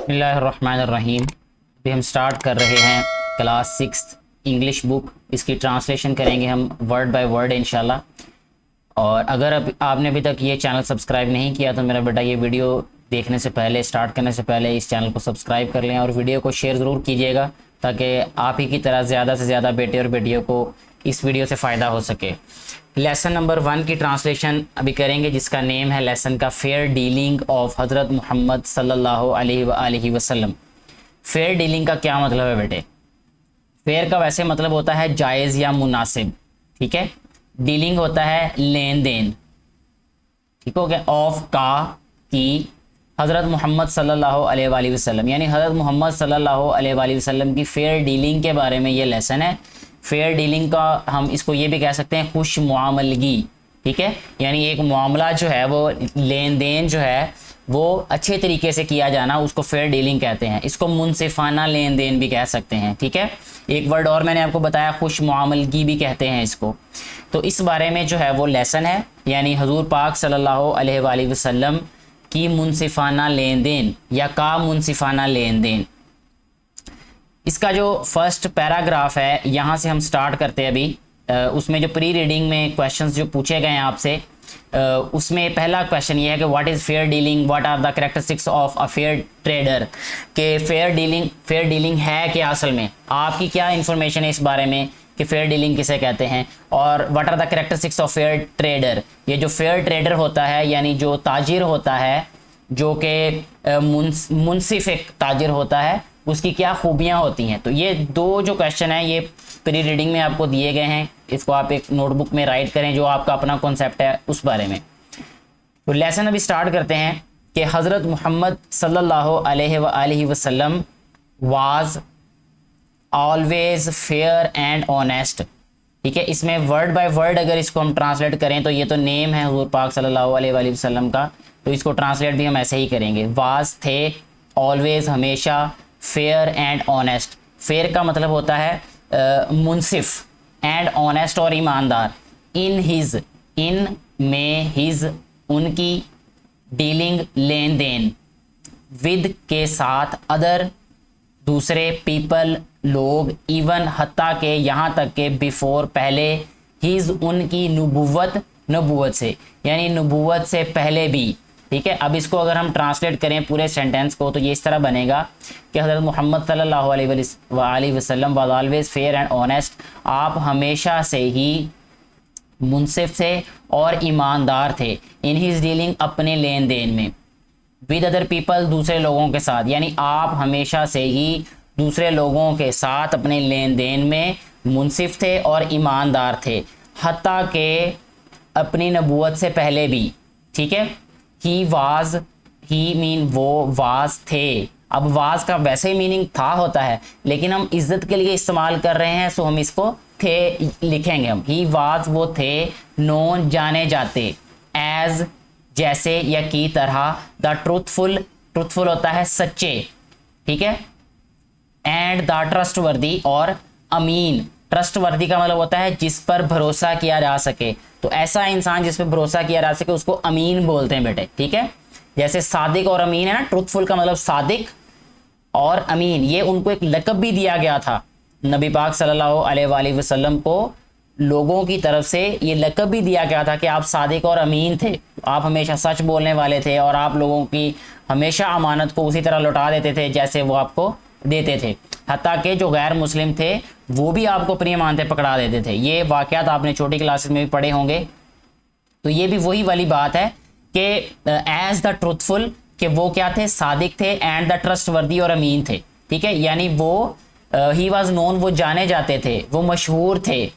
बिस्मिल्लाहिर्रहमानिर्रहीम। अभी हम स्टार्ट कर रहे हैं क्लास 6 इंग्लिश बुक। इसकी ट्रांसलेशन करेंगे हम वर्ड बाय वर्ड इंशाल्लाह। और अगर आपने अभी तक ये चैनल सब्सक्राइब नहीं किया तो मेरा बेटा ये वीडियो देखने से पहले, स्टार्ट करने से पहले इस चैनल को सब्सक्राइब कर लें और वीडियो को शेयर ज़रूर कीजिएगा ताकि आप ही की तरह ज़्यादा से ज़्यादा बेटे और बेटियों को इस वीडियो से फ़ायदा हो सके। लेसन नंबर 1 की ट्रांसलेशन अभी करेंगे, जिसका नेम है लेसन का फेयर डीलिंग ऑफ हज़रत मोहम्मद सल्लल्लाहु अलैहि वसल्लम। फेयर डीलिंग का क्या मतलब है बेटे? फेयर का वैसे मतलब होता है जायज़ या मुनासिब, ठीक है। डीलिंग होता है लेन देन, ठीक हो गया। ऑफ का की हज़रत मोहम्मद सल्लल्लाहु अलैहि वसल्लम, यानी हज़रत मोहम्मद सल्लल्लाहु अलैहि वसल्लम की फ़ेयर डीलिंग के बारे में ये लेसन है। फेयर डीलिंग का हम इसको ये भी कह सकते हैं खुश मुआमलगी, ठीक है। यानी एक मामला जो है वो लेन देन जो है वो अच्छे तरीके से किया जाना, उसको फेयर डीलिंग कहते हैं। इसको मुनसिफाना लेन देन भी कह सकते हैं, ठीक है। एक वर्ड और मैंने आपको बताया, खुश मुआमलगी भी कहते हैं इसको। तो इस बारे में जो है वो लेसन है, यानी हजूर पाक सल्लल्लाहु अलैहि वसल्लम की मुनसिफाना लेन देन या का मुनसिफाना लेन देन। इसका जो फर्स्ट पैराग्राफ है यहाँ से हम स्टार्ट करते हैं अभी। उसमें जो प्री रीडिंग में क्वेश्चंस जो पूछे गए हैं आपसे, उसमें पहला क्वेश्चन ये है कि what is fair dealing, what are the characteristics of a fair trader. के फेयर डीलिंग है क्या, असल में आपकी क्या इन्फॉर्मेशन है इस बारे में कि फेयर डीलिंग किसे कहते हैं। और what are the characteristics of fair trader, ये जो फेयर ट्रेडर होता है यानी जो ताजिर होता है, जो कि मुनसिफ एक ताजिर होता है, उसकी क्या खूबियाँ होती हैं। तो ये दो जो क्वेश्चन हैं ये प्री रीडिंग में आपको दिए गए हैं। इसको आप एक नोटबुक में राइट करें जो आपका अपना कॉन्सेप्ट है उस बारे में। तो लेसन अभी स्टार्ट करते हैं कि हज़रत मोहम्मद सल्लल्लाहु अलैहि वसल्लम was always fair and honest, ठीक है। इसमें वर्ड बाय वर्ड अगर इसको हम ट्रांसलेट करें तो ये तो नेम है हुजूर पाक सल्लल्लाहु अलैहि वसल्लम का, तो इसको ट्रांसलेट भी हम ऐसे ही करेंगे। वाज थे, ऑलवेज हमेशा, फेयर एंड ऑनेस्ट। फेयर का मतलब होता है मुनसिफ, एंड ऑनेस्ट और ईमानदार। इन हिज, इन में, हिज उनकी, डीलिंग लेन देन, विद के साथ, अदर दूसरे, पीपल लोग, इवन हत्ता के यहाँ तक के, बिफोर पहले, हिज उनकी, नबुवत से यानी नबुवत से पहले भी, ठीक है। अब इसको अगर हम ट्रांसलेट करें पूरे सेंटेंस को तो ये इस तरह बनेगा कि हज़रत मोहम्मद सल्लल्लाहु अलैहि वसल्लम was always fair and honest. आप हमेशा से ही मुनसिफ थे और ईमानदार थे। इन हिज डीलिंग, अपने लेन देन में, विद अदर पीपल, दूसरे लोगों के साथ, यानी आप हमेशा से ही दूसरे लोगों के साथ अपने लेन देन में मुनसिफ थे और ईमानदार थे, हत्ता के अपनी नबूवत से पहले भी, ठीक है। ही वाज, ही मीन वो, वाज थे। अब वाज का वैसे ही मीनिंग था होता है, लेकिन हम इज्जत के लिए इस्तेमाल कर रहे हैं, सो हम इसको थे लिखेंगे हम। ही वाज वो थे, नोन जाने जाते, एज जैसे या की तरह, द ट्रूथफुल, ट्रूथफुल होता है सच्चे, ठीक है, एंड द ट्रस्टवर्दी और अमीन। ट्रस्टवर्दी का मतलब होता है जिस पर भरोसा किया जा सके, तो ऐसा इंसान जिस पर भरोसा किया जा सके उसको अमीन बोलते हैं बेटे, ठीक है। जैसे सादिक और अमीन है ना, ट्रूथफुल का मतलब सादिक और अमीन, ये उनको एक लक़ब भी दिया गया था नबी पाक सल्लल्लाहु अलैहि वसल्लम को। लोगों की तरफ से ये लक़ब भी दिया गया था कि आप सादिक और अमीन थे, आप हमेशा सच बोलने वाले थे और आप लोगों की हमेशा अमानत को उसी तरह लौटा देते थे जैसे वो आपको देते थे। हत्ता के जो गैर मुस्लिम थे वो भी आपको अपनी अमानतें पकड़ा देते थे। ये वाक़यात आपने छोटी क्लासेस में भी पढ़े होंगे। तो ये भी वही वाली बात है कि एज द ट्रूथफुल, कि वो क्या थे, सादिक थे, एंड द ट्रस्टवर्दी और अमीन थे, ठीक है। यानी वो ही वाज नोन, वो जाने जाते थे, वो मशहूर थे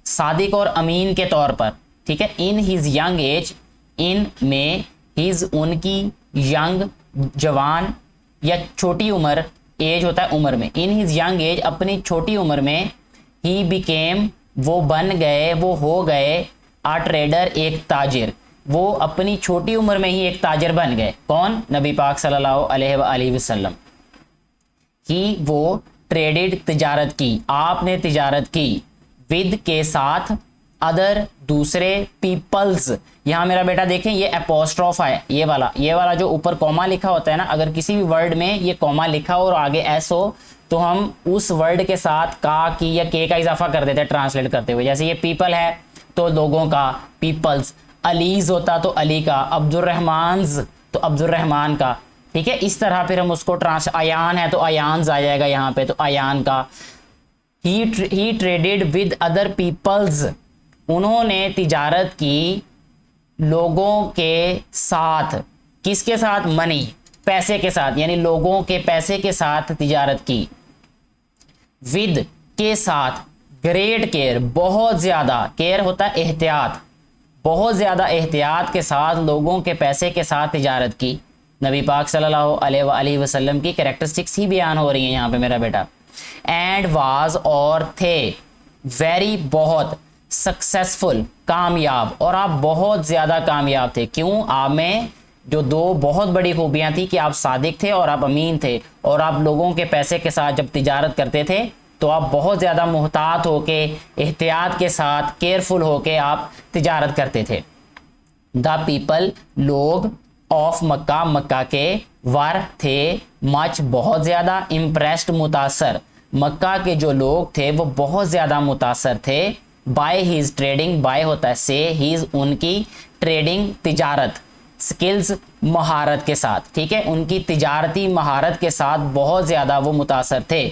सादिक और अमीन के तौर पर, ठीक है। इन हिज यंग एज, इन में, हिज उनकी, यंग जवान या छोटी उम्र, एज होता है उम्र में। इन हिज यंग एज, अपनी छोटी उम्र में, ही बिकेम, वो बन गए, वो हो गए, आ ट्रेडर, एक ताजिर, वो अपनी छोटी उम्र में ही एक ताजिर बन गए। कौन? नबी पाक सल्लल्लाहु अलैहि वसल्लम। ही वो ट्रेडेड, तिजारत की, आपने तिजारत की, विद के साथ, अदर दूसरे पीपल्स। यहाँ मेरा बेटा देखें ये एपोस्ट्रोफ है, ये वाला जो ऊपर कॉमा लिखा होता है ना, अगर किसी भी वर्ड में ये कॉमा लिखा हो और आगे एस हो तो हम उस वर्ड के साथ का, की या के का इजाफा कर देते हैं ट्रांसलेट करते हुए। जैसे ये पीपल है तो लोगों का, पीपल्स। अलीज होता तो अली का, अब्दुर्रहमान्स तो अब्दुर्रहमान का, ठीक है। इस तरह फिर हम उसको अयान है तो अयान्स आ जाएगा यहाँ पे, तो अयान का। ही ट्रेडेड विद अदर पीपल्स, उन्होंने तिजारत की लोगों के साथ। किसके साथ? मनी, पैसे के साथ, यानी लोगों के पैसे के साथ तिजारत की। विद के साथ, ग्रेट केयर, बहुत ज्यादा, केयर होता है एहतियात, बहुत ज्यादा एहतियात के साथ लोगों के पैसे के साथ तिजारत की। नबी पाक सल्लल्लाहु अलैहि वसल्लम की कैरेक्टरिस्टिक्स ही बयान हो रही हैं यहाँ पे मेरा बेटा। एंड वाज, और थे, वेरी, बहुत, सक्सेसफुल, कामयाब, और आप बहुत ज्यादा कामयाब थे। क्यों? आप में जो दो बहुत बड़ी खूबियां थी कि आप सादिक थे और आप अमीन थे, और आप लोगों के पैसे के साथ जब तिजारत करते थे तो आप बहुत ज़्यादा मुहतात होके, एहतियात के साथ, केयरफुल होके आप तिजारत करते थे। द पीपल, लोग, ऑफ मक्का, मक्का के, वर, थे, मच, बहुत ज़्यादा, इम्प्रेस्ड, मुतासर, मक्का के जो लोग थे वो बहुत ज़्यादा मुतासर थे। बाय हिज ट्रेडिंग, बाय होता है से, हिज उनकी, ट्रेडिंग तिजारत, स्किल्स महारत के साथ, ठीक है, उनकी तिजारती महारत के साथ बहुत ज़्यादा वो मुतासर थे।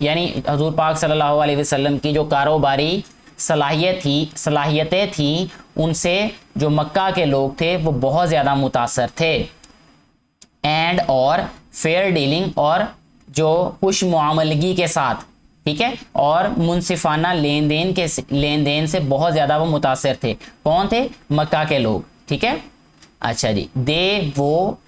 यानी हजूर पाक सल्लल्लाहु अलैहि वसल्लम की जो कारोबारी सलाहियतें थी उनसे जो मक्का के लोग थे वो बहुत ज़्यादा मुतासर थे। एंड, और, फेयर डीलिंग, और जो खुश मुआमलगी के साथ, ठीक है, और मुनसिफाना लेन देन से बहुत ज़्यादा वो मुतासर थे। कौन थे? मक्का के लोग, ठीक है। अच्छा जी, दे, वो,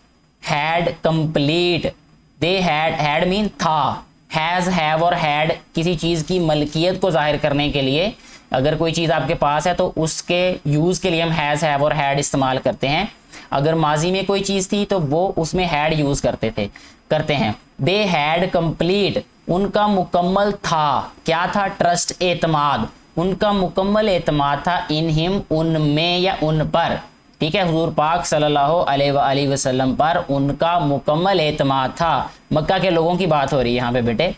had, complete, they had mean था, हैज़, हैव और हैड किसी चीज़ की मलकियत को जाहिर करने के लिए, अगर कोई चीज़ आपके पास है तो उसके यूज़ के लिए हम हैज़, हैव और हैड इस्तेमाल करते हैं। अगर माजी में कोई चीज़ थी तो वो उसमें हैड यूज़ करते हैं। दे हैड कंप्लीट, उनका मुकम्मल था, क्या था? ट्रस्ट, एतमाद, उनका मुकम्मल एतमाद था। इन हिम, उनमें या उन पर, ठीक है, हुजूर पाक सल्लल्लाहु अलैहि वसल्लम पर उनका मुकम्मल एतमाद था। मक्का के लोगों की बात हो रही है यहाँ पे बेटे।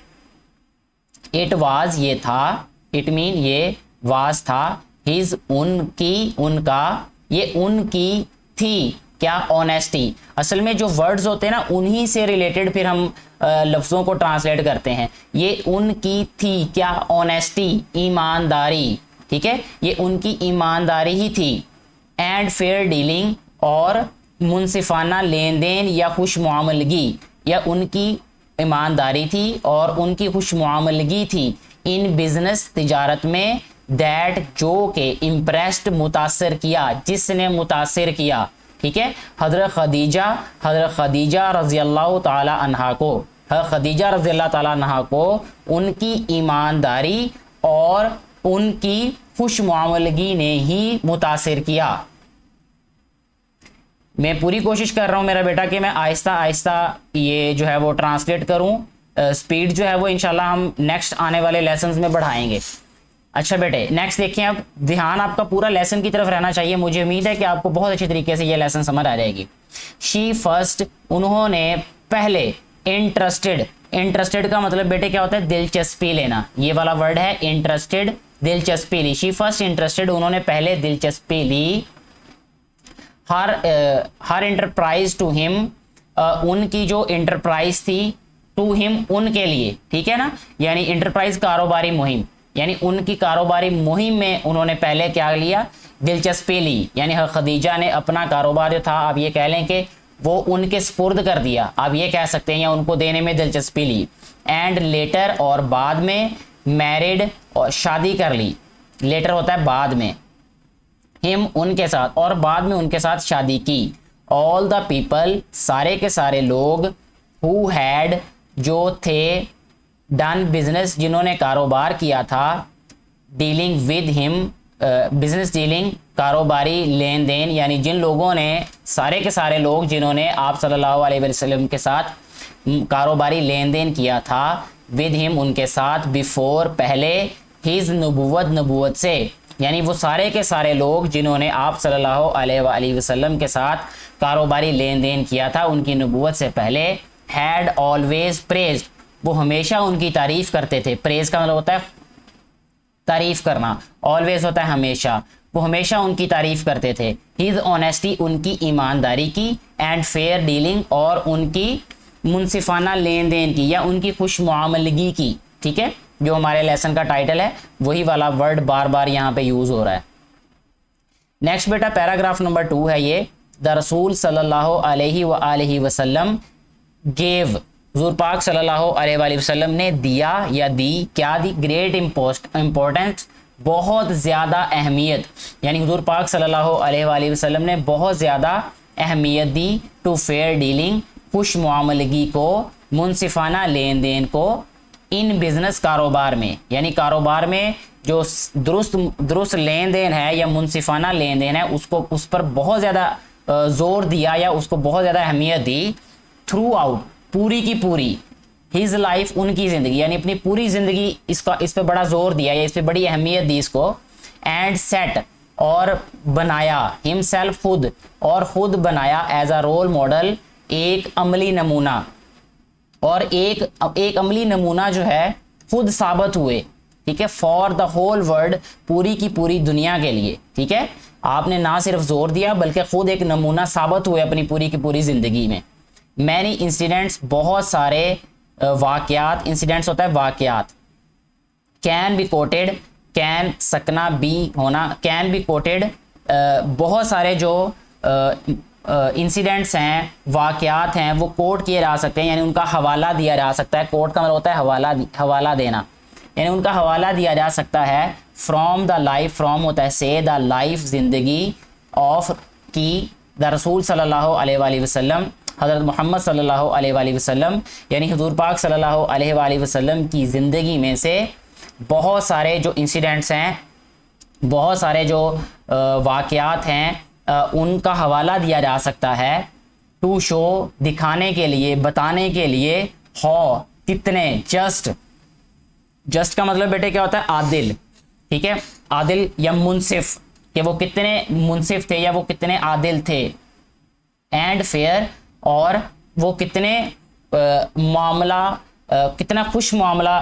इट वाज, ये था, इट मीन ये, वाज था, हिज, उनकी, उनका, ये उनकी थी, क्या? ऑनेस्टी। असल में जो वर्ड्स होते हैं ना उन्हीं से रिलेटेड फिर हम लफ्ज़ों को ट्रांसलेट करते हैं। ये उनकी थी, क्या? ऑनेस्टी, ईमानदारी, ठीक है, ये उनकी ईमानदारी ही थी। एंड फेयर डीलिंग, और मुनसिफाना लेन देन या खुश मुआमलगी, या उनकी ईमानदारी थी और उनकी खुश मुआमलगी थी। इन बिजनेस, तिजारत में, दैट, जो के, इम्प्रेस्ड, मुतासर किया, जिसने मुतासर किया, ठीक है, हज़रत खदीजा रज़ी अल्लाह ताला अन्हा को, खदीजा रज़ी अल्लाह ताला अन्हा को उनकी ईमानदारी और उनकी खुश मुआमलगी ने ही मुतासिर किया। मैं पूरी कोशिश कर रहा हूं मेरा बेटा कि मैं आहिस्ता आहिस्ता ये जो है वो ट्रांसलेट करूं। स्पीड जो है वो इंशाल्लाह हम नेक्स्ट आने वाले लेसन्स में बढ़ाएंगे। अच्छा बेटे, नेक्स्ट देखिए, अब ध्यान आपका पूरा लेसन की तरफ रहना चाहिए। मुझे उम्मीद है कि आपको बहुत अच्छी तरीके से ये लेसन समझ आ जाएगी। शी फर्स्ट, उन्होंने पहले, इंटरेस्टेड का मतलब बेटे क्या होता है? दिलचस्पी लेना। ये वाला वर्ड है इंटरेस्टेड, दिलचस्पी ली। शी फर्स्ट इंटरेस्टेड, उन्होंने पहले दिलचस्पी ली। हर इंटरप्राइज टू हिम, उनकी जो इंटरप्राइज थी, टू हिम, उनके लिए, ठीक है ना, यानी इंटरप्राइज कारोबारी मुहिम, यानी उनकी कारोबारी मुहिम में उन्होंने पहले क्या लिया? दिलचस्पी ली। यानी खदीजा ने अपना कारोबार जो था, आप ये कह लें कि वो उनके स्पुर्द कर दिया, आप ये कह सकते हैं, या उनको देने में दिलचस्पी ली। एंड लेटर, और बाद में, मैरिड, और शादी कर ली। लेटर होता है बाद में, हिम, उनके साथ, और बाद में उनके साथ शादी की। ऑल द पीपल, सारे के सारे लोग, हु हैड, जो थे, डन बिजनेस, जिन्होंने कारोबार किया था, dealing with him, business dealing, कारोबारी लेन देन, यानी जिन लोगों ने, सारे के सारे लोग जिन्होंने आप सल्लल्लाहु अलैहि वसल्लम के साथ कारोबारी लेन देन किया था, विद हिम, उनके साथ, बिफोर, पहले, हिज, नबूवत से, यानी वो सारे के सारे लोग जिन्होंने आप सल्लल्लाहु अलैहि वसल्लम के साथ कारोबारी लेन देन किया था उनकी नबूवत से पहले, हैड ऑलवेज प्रेज्ड, वो हमेशा उनकी तारीफ करते थे। प्रेज का मतलब होता है तारीफ करना, ऑलवेज होता है हमेशा, वो हमेशा उनकी तारीफ करते थे। हिज ऑनेस्टी, उनकी ईमानदारी की, एंड फेयर डीलिंग, और उनकी मुनसिफाना लेन देन की या उनकी खुश मुआमलगी की। ठीक है, जो हमारे लेसन का टाइटल है वही वाला वर्ड बार बार यहाँ पे यूज हो रहा है। नेक्स्ट बेटा पैराग्राफ नंबर 2 है ये, द रसूल सल्लल्लाहु अलैहि वसल्लम गेव, हुजूर पाक सल्लल्लाहु अलैहि वसल्लम ने दिया या दी, क्या दी, ग्रेट इंपॉर्टेंस, बहुत ज़्यादा अहमियत, यानी हुजूर पाक सल्लल्लाहु अलैहि वसल्लम ने बहुत ज़्यादा अहमियत दी, टू फेयर डीलिंग, खुश मुआमलगी को, मुनसिफाना लेन देन को, इन बिजनेस, कारोबार में, यानी कारोबार में जो दुरुस्त लेन देन है या मुनसिफाना लेन देन है उसको, उस पर बहुत ज़्यादा जोर दिया या उसको बहुत ज़्यादा अहमियत दी, थ्रू आउट, पूरी की पूरी, हिज लाइफ, उनकी ज़िंदगी, यानी अपनी पूरी ज़िंदगी इस पर बड़ा जोर दिया या इस पर बड़ी अहमियत दी इसको, एंड सेट, और बनाया, हिमसेल्फ, खुद, और खुद बनाया, एज अ रोल मॉडल, एक अमली नमूना, और एक अमली नमूना जो है खुद साबित हुए। ठीक है, फॉर द होल वर्ल्ड, पूरी की पूरी दुनिया के लिए। ठीक है, आपने ना सिर्फ जोर दिया बल्कि खुद एक नमूना साबित हुए अपनी पूरी की पूरी जिंदगी में। मैनी इंसिडेंट्स, बहुत सारे वाकयात, इंसिडेंट्स होता है वाकयात, कैन बी कोटेड, कैन सकना बी होना, कैन बी कोटेड, बहुत सारे जो इंसिडेंट्स हैं, वाकयात हैं, वो कोट किए जा सकते हैं, यानी उनका हवाला दिया जा सकता है। कोट का मतलब होता है हवाला देना, यानी उनका हवाला दिया जा सकता है। फ्रॉम द लाइफ, फ्रॉम होता है से, द लाइफ, जिंदगी, ऑफ की, द रसूल सल्लल्लाहु अलैहि वसल्लम, हज़रत मोहम्मद सल्लल्लाहु अलैहि वसल्लम, यानी हुजूर पाक सल्लल्लाहु अलैहि वसल्लम की ज़िंदगी में से बहुत सारे जो इंसिडेंट्स हैं, बहुत सारे जो वाकयात हैं, उनका हवाला दिया जा सकता है। टू शो, दिखाने के लिए, बताने के लिए, हाउ, कितने, जस्ट का मतलब बेटे क्या होता है, आदिल। ठीक है, आदिल या मुनसिफ, कि वो कितने मुनसिफ थे या वो कितने आदिल थे। एंड फेयर, और वो कितने मामला, कितना खुश मामला,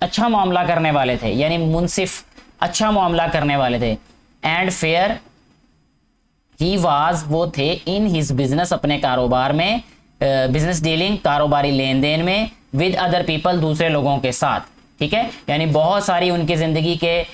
अच्छा मामला करने वाले थे, यानी मुनसिफ अच्छा मामला करने वाले थे। एंड फेयर, ही वाज, वो थे, इन हिज बिजनेस, अपने कारोबार में, बिजनेस डीलिंग, कारोबारी लेन देन में, विद अदर पीपल, दूसरे लोगों के साथ। ठीक है, यानी बहुत सारी उनकी ज़िंदगी के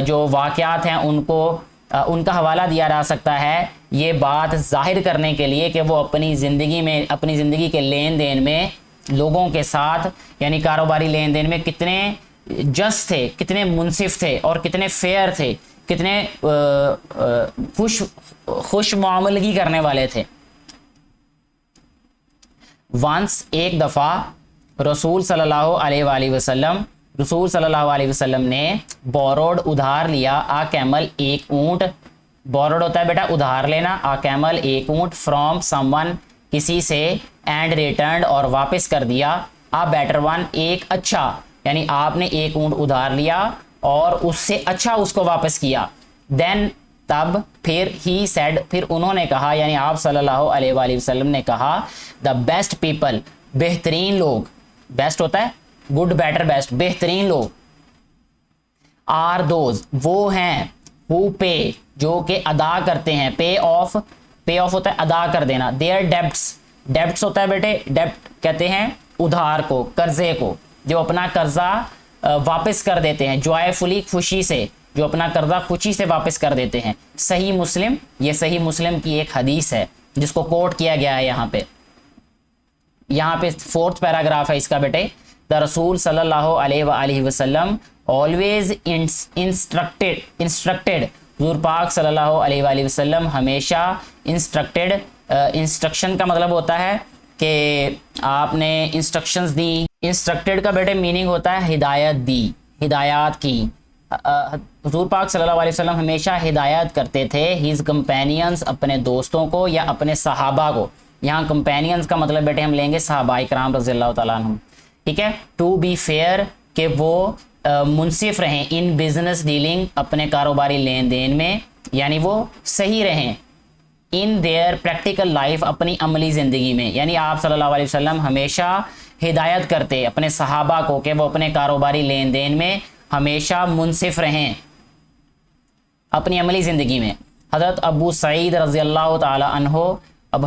जो वाक़यात हैं उनको उनका हवाला दिया जा सकता है, ये बात जाहिर करने के लिए कि वो अपनी ज़िंदगी के लेन देन में लोगों के साथ, यानी कारोबारी लेन देन में कितने जस्ट थे, कितने मुनसिफ थे और कितने फेयर थे, कितने खुश मामलगी करने वाले थे। वंस, एक दफ़ा, रसूल सल्लल्लाहु अलैहि वसल्लम ने बोरोड, उधार लिया, आ कैमल, एक ऊंट, बोरोड होता है बेटा उधार लेना, आ कैमल, एक ऊंट, फ्रॉम समवन, किसी से, एंड रिटर्न, और वापस कर दिया, आ बेटर वन, एक अच्छा, यानी आपने एक ऊंट उधार लिया और उससे अच्छा उसको वापस किया। देन, तब, फिर, ही सेड, फिर उन्होंने कहा, यानी आप सल्लल्लाहु अलैहि वसल्लम ने कहा, द बेस्ट पीपल, बेहतरीन लोग, बेस्ट होता है गुड, बेटर, बेस्ट, बेहतरीन लोग, आर दोज, वो हैं, हु पे, जो कि अदा करते हैं, पे ऑफ होता है अदा कर देना, देयर डेब्ट्स होता है बेटे, डेब्ट कहते हैं उधार को, कर्जे को, जो अपना कर्जा वापस कर देते हैं, जॉयफुली, खुशी से, जो अपना कर्जा खुशी से वापस कर देते हैं। सही मुस्लिम, ये सही मुस्लिम की एक हदीस है जिसको कोट किया गया है यहाँ पे 4th पैराग्राफ है इसका बेटे। द रसूल सल्लल्लाहु अलैहि वसल्लम ऑलवेज इंस्ट्रक्टेड, हुजूर पाक सल्लल्लाहु अलैहि वसल्लम हमेशा इंस्ट्रक्टेड, इंस्ट्रक्शन का मतलब होता है कि आपने इंस्ट्रक्शंस दी। इंस्ट्रक्टेड का बेटे मीनिंग होता है हिदायत दी, हिदायत की। हुजूर पाक सल्लल्लाहु अलैहि वसल्लम हमेशा हिदायत करते थे हिज कंपेनियंस, अपने दोस्तों को या अपने सहाबा को। यहाँ कंपेनियंस का मतलब बेटे हम लेंगे सहाबाए किराम रज़ियल्लाहु तआला अन्हुम। ठीक है, टू बी फेयर, कि वो मुनसिफ रहें इन बिजनेस डीलिंग, अपने कारोबारी लेन देन में, यानी वो सही रहें इन देयर प्रैक्टिकल लाइफ, अपनी अमली ज़िंदगी में। यानी आप सल्लल्लाहु अलैहि वसल्लम हमेशा हिदायत करते अपने सहाबा को कि वो अपने कारोबारी लेन देन में हमेशा मुनसिफ रहें अपनी अमली ज़िंदगी में। हज़रत अबू सईद रज़ी अल्लाह ताला अन्हो अब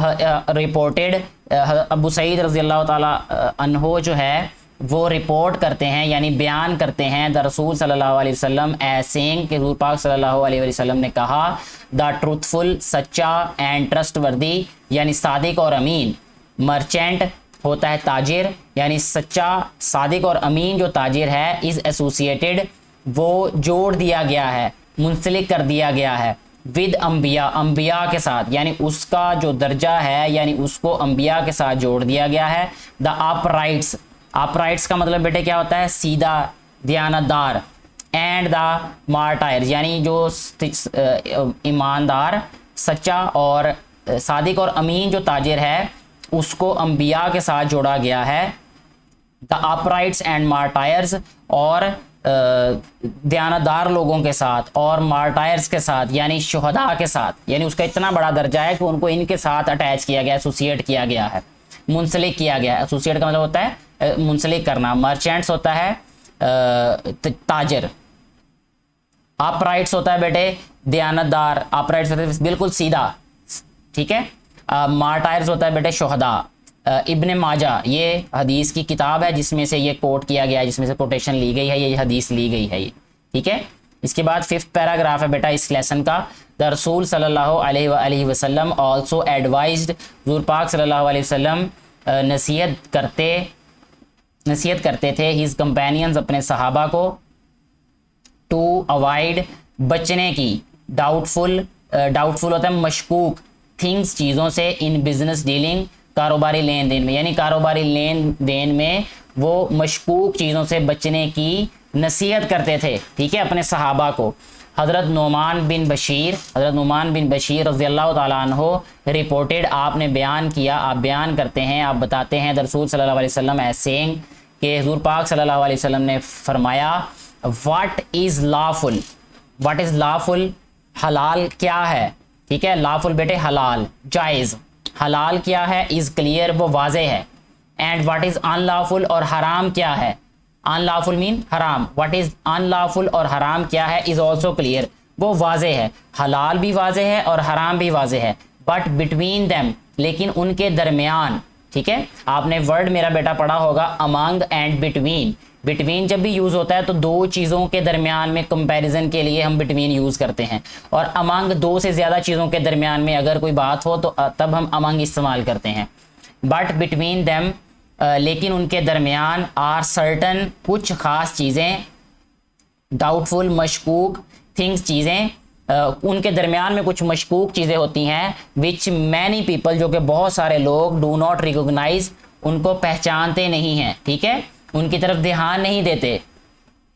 रिपोर्टेड, अबू सईद रज़ी अल्लाह ताला अन्हो जो है वो रिपोर्ट करते हैं यानी बयान करते हैं द रसूल सल्लल्लाहु अलैहि वसल्लम एसेंग के हुज़ूर पाक सल्लल्लाहु अलैहि वसल्लम ने कहा द ट्रूथफुल, सच्चा एंड ट्रस्टवर्दी यानी सादिक और अमीन, मर्चेंट होता है ताजिर, यानी सच्चा सादिक और अमीन जो ताजिर है, इज़ एसोसिएटेड वो जोड़ दिया गया है, मुंसलिक कर दिया गया है विद अम्बिया, अम्बिया के साथ, यानी उसका जो दर्जा है यानी उसको अम्बिया के साथ जोड़ दिया गया है। द अपराइट्स, अपराइट्स का मतलब बेटे क्या होता है, सीधा दयानतदार, एंड द मार्टायर्स यानी जो ईमानदार, सच्चा और सादिक और अमीन जो ताजिर है उसको अम्बिया के साथ जोड़ा गया है। द अपराइट्स एंड मार्टायर्स, और दयानतदार लोगों के साथ और मार्टायर्स के साथ यानी शुहदा के साथ, यानी उसका इतना बड़ा दर्जा है कि उनको इनके साथ अटैच किया गया, एसोसिएट किया गया है, मुंसलिक किया गया है। एसोसिएट का मतलब होता है मुंसलिक करना। मर्चेंट्स होता है ताजर, अपराइट्स होता है बेटे दयानतदार, अपराइट्स होता है बिल्कुल सीधा, ठीक है। मार्टायर्स होता है बेटे शुहदा। इब्ने माजा ये हदीस की किताब है जिसमें से ये कोट किया गया है, जिसमें से कोटेशन ली गई है, ये हदीस ली गई है ये, ठीक है। इसके बाद 5th पैराग्राफ है बेटा इस लेसन का। द रसूल सल्लल्लाहु अलैहि वसल्लम ऑल्सो एडवाइज्ड, हुज़ूर पाक सल्लल्लाहु अलैहि वसल्लम नसीहत करते थे हिज कंपेनियंस अपने सहाबा को, टू अवॉइड बचने की, डाउटफुल होता है मशकूक, थिंग्स चीज़ों से, इन बिजनेस डीलिंग कारोबारी लेन देन में, यानी कारोबारी लेन देन में वो मशकूक चीज़ों से बचने की नसीहत करते थे, ठीक है, अपने सहाबा को। हज़रत नुमान बिन बशीर रज़ी अल्लाह ताला अन्हो रिपोर्टेड, आपने बयान किया, आप बयान करते हैं, आप बताते हैं द रसूल सल्लल्लाहु अलैहि वसल्लम ऐसेंग कि हुज़ूर पाक सल्लल्लाहु अलैहि वसल्लम ने फरमाया व्हाट इज़ लाफुल, हलाल क्या है, ठीक है। लाफुल बेटे हलाल, जायज़, हलाल क्या है, इज़ क्लियर वो वाज़े है। एंड व्हाट इज़ अनलॉफुल, और हराम क्या है, अनलॉफुल मीन हराम, व्हाट इज़ अनलॉफुल और हराम क्या है, इज़ ऑल्सो क्लियर वो वाज़े है। हलाल भी वाज़े है और हराम भी वाज़े है, बट बिटवीन देम लेकिन उनके दरमियान, ठीक है। आपने वर्ड मेरा बेटा पढ़ा होगा अमंग एंड बिटवीन। बिटवीन जब भी यूज़ होता है तो दो चीज़ों के दरमियान में कंपैरिजन के लिए हम बिटवीन यूज़ करते हैं, और अमंग दो से ज़्यादा चीज़ों के दरमियान में अगर कोई बात हो तो तब हम अमंग इस्तेमाल करते हैं। बट बिटवीन देम लेकिन उनके दरमियान, आर सर्टन कुछ ख़ास चीज़ें, डाउटफुल मशकूक थिंग्स चीज़ें, उनके दरमियान में कुछ मशकूक चीज़ें होती हैं, विच मैनी पीपल जो कि बहुत सारे लोग, डू नॉट रिकोगनाइज उनको पहचानते नहीं हैं, ठीक है, उनकी तरफ ध्यान नहीं देते।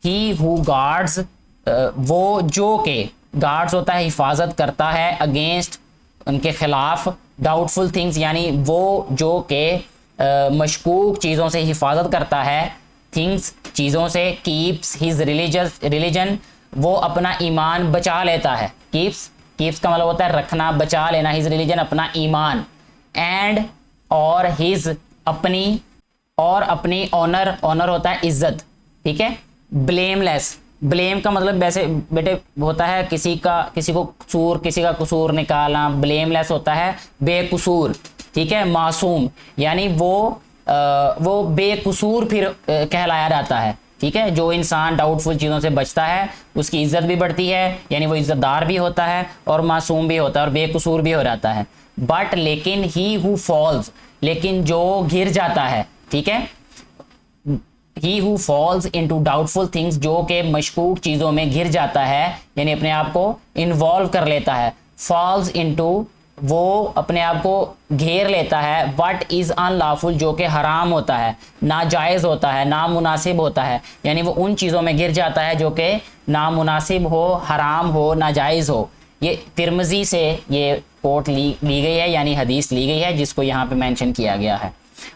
ही हु गार्ड्स वो जो के, गार्ड्स होता है हिफाजत करता है, अगेंस्ट उनके खिलाफ, डाउटफुल थिंग्स यानी वो जो के मशकूक चीज़ों से हिफाजत करता है, थिंग्स चीज़ों से, कीप्स हिज रिलीजन वो अपना ईमान बचा लेता है, कीप्स का मतलब होता है रखना, बचा लेना, हिज रिलीजन अपना ईमान, एंड और हिज अपनी, और अपनी ऑनर होता है इज्जत, ठीक है। ब्लेमलेस, ब्लेम का मतलब वैसे बेटे होता है किसी का कसूर निकालना, ब्लेमलेस होता है बेकसूर, ठीक है, मासूम, यानी वो बेकसूर फिर कहलाया जाता है, ठीक है। जो इंसान डाउटफुल चीज़ों से बचता है उसकी इज्जत भी बढ़ती है, यानी वो इज्जतदार भी होता है और मासूम भी होता है और बेकसूर भी हो जाता है। बट लेकिन ही हु फॉल्स, लेकिन जो गिर जाता है, ठीक है, he who falls into doubtful things जो कि मशकूक चीज़ों में गिर जाता है, यानी अपने आप को इन्वॉल्व कर लेता है, फॉल्स इनटू वो अपने आप को घेर लेता है, व्हाट इज़ अनलॉफुल जो कि हराम होता है, नाजायज़ होता है, नामुनासिब होता है, यानी वो उन चीज़ों में गिर जाता है जो कि नामुनासिब हो, हराम हो, नाजायज़ हो। ये तिरमिज़ी से ये कोट ली गई है, यानी हदीस ली गई है, जिसको यहाँ पे मेंशन किया गया है।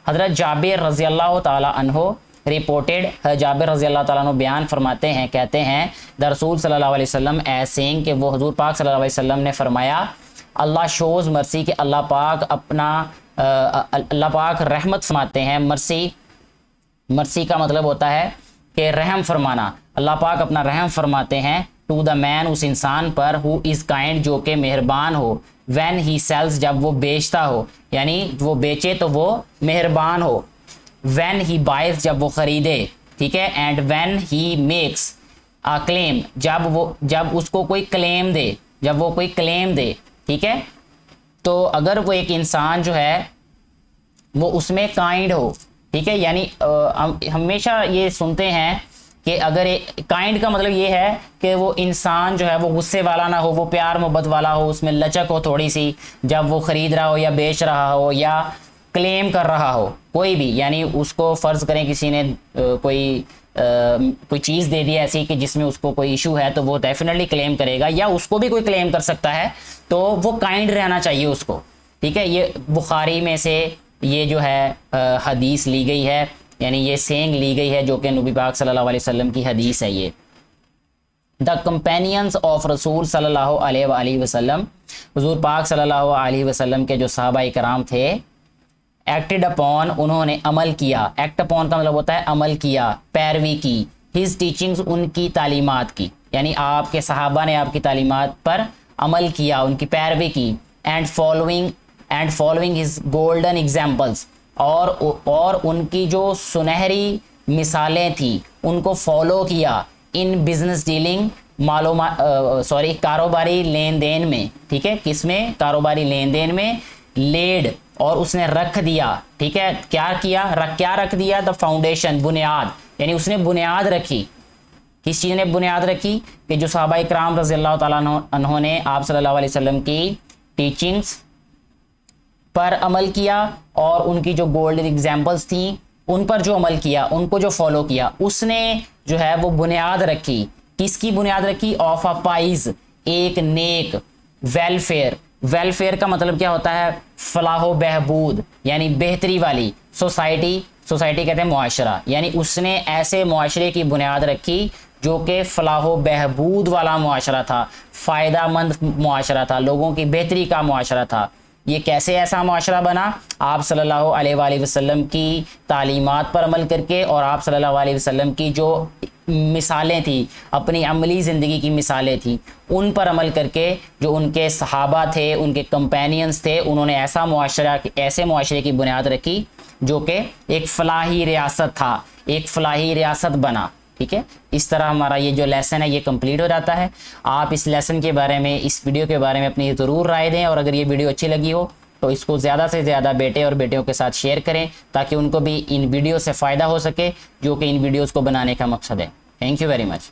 हज़रत जाबिर रज़ी अल्लाह ताला अन्हो रिपोर्टेड, जाबिर रज़ी अल्लाह ताला अन्हु बयान फरमाते हैं, कहते हैं द रसूल सल्लल्लाहु अलैहि वसल्लम एज सेइंग कि वो हुजूर पाक सल्लल्लाहु अलैहि वसल्लम ने फरमाया अल्लाह शोज़ मर्सी कि अल्लाह पाक रहमत फरमाते हैं। मर्सी का मतलब होता है कि रहम फरमाना। अल्लाह पाक अपना रहम फरमाते हैं टू द मैन, उस इंसान पर, हु इज़ काइंड, जो कि मेहरबान हो, व्हेन ही सेल्स, जब वो बेचता हो, यानी वो बेचे तो वो मेहरबान हो, व्हेन ही बाइज, जब वो खरीदे, ठीक है, and when he makes a claim, जब उसको कोई क्लेम दे, जब वो कोई क्लेम दे, ठीक है। तो अगर वो एक इंसान जो है वो उसमें काइंड हो, ठीक है, यानी हम हमेशा ये सुनते हैं कि अगर काइंड का मतलब ये है कि वो इंसान जो है वो गुस्से वाला ना हो, वो प्यार मोहब्बत वाला हो, उसमें लचक हो थोड़ी सी, जब वो खरीद रहा हो या बेच रहा हो या क्लेम कर रहा हो कोई भी, यानी उसको फ़र्ज़ करें किसी ने कोई चीज़ दे दी ऐसी कि जिसमें उसको कोई इशू है, तो वो डेफिनेटली क्लेम करेगा, या उसको भी कोई क्लेम कर सकता है, तो वो काइंड रहना चाहिए उसको, ठीक है। ये बुखारी में से ये जो है हदीस ली गई है, यानी ये सेंग ली गई है, जो कि नबी पाक सल्लल्लाहु अलैहि वसल्लम की हदीस है। ये द कंपेनियंस ऑफ रसूल सल्लल्लाहु अलैहि वसल्लम, हुजूर पाक सल्लल्लाहु अलैहि वसल्लम के जो सहाबा इकराम थे, एक्टेड अपॉन, उन्होंने अमल किया, एक्ट अपॉन का मतलब होता है अमल किया, पैरवी की, हिज टीचिंग्स, उनकी तालीमात की, यानी आपके सहाबा ने आपकी तालीमात पर अमल किया, उनकी पैरवी की, and following his golden examples, और उनकी जो सुनहरी मिसालें थी उनको फॉलो किया, इन बिजनेस डीलिंग, कारोबारी लेन देन में, ठीक है, किसमें, कारोबारी लेन देन में, लेड, और उसने रख दिया, ठीक है, क्या रख दिया, द फाउंडेशन, बुनियाद, यानी उसने बुनियाद रखी, किस चीज़ ने बुनियाद रखी, कि जो सहाबा इकराम रज़ी अल्लाह ताला अन्हों ने आप सल्लल्लाहु अलैहि वसल्लम की टीचिंग्स पर अमल किया, और उनकी जो गोल्डन एग्जाम्पल्स थी उन पर जो अमल किया, उनको जो फॉलो किया, उसने जो है वो बुनियाद रखी, किसकी बुनियाद रखी, ऑफ अ पाइज, एक नेक, वेलफेयर का मतलब क्या होता है, फलाह बहबूद, यानी बेहतरी वाली सोसाइटी कहते हैं मुआशरा, यानी उसने ऐसे मुआशरे की बुनियाद रखी जो कि फलाह बहबूद वाला मुआशरा था, फ़ायदामंद मुआशरा था, लोगों की बेहतरी का मुआशरा था। ये कैसे ऐसा मुआशरा बना, आप सल्लल्लाहु अलैहि वसल्लम की तालीमात पर अमल करके, और आप सल्लल्लाहु अलैहि वसल्लम की जो मिसालें थी, अपनी अमली ज़िंदगी की मिसालें थी, उन पर अमल करके, जो उनके सहाबा थे, उनके कंपेनियंस थे, उन्होंने ऐसे मुआशरे की बुनियाद रखी जो कि एक फलाही रियासत था, एक फलाही रियासत बना, ठीक है। इस तरह हमारा ये जो लेसन है ये कंप्लीट हो जाता है। आप इस लेसन के बारे में, इस वीडियो के बारे में अपनी ज़रूर राय दें, और अगर ये वीडियो अच्छी लगी हो तो इसको ज़्यादा से ज़्यादा बेटे और बेटियों के साथ शेयर करें, ताकि उनको भी इन वीडियो से फ़ायदा हो सके, जो कि इन वीडियोज़ को बनाने का मकसद है। Thank you very much.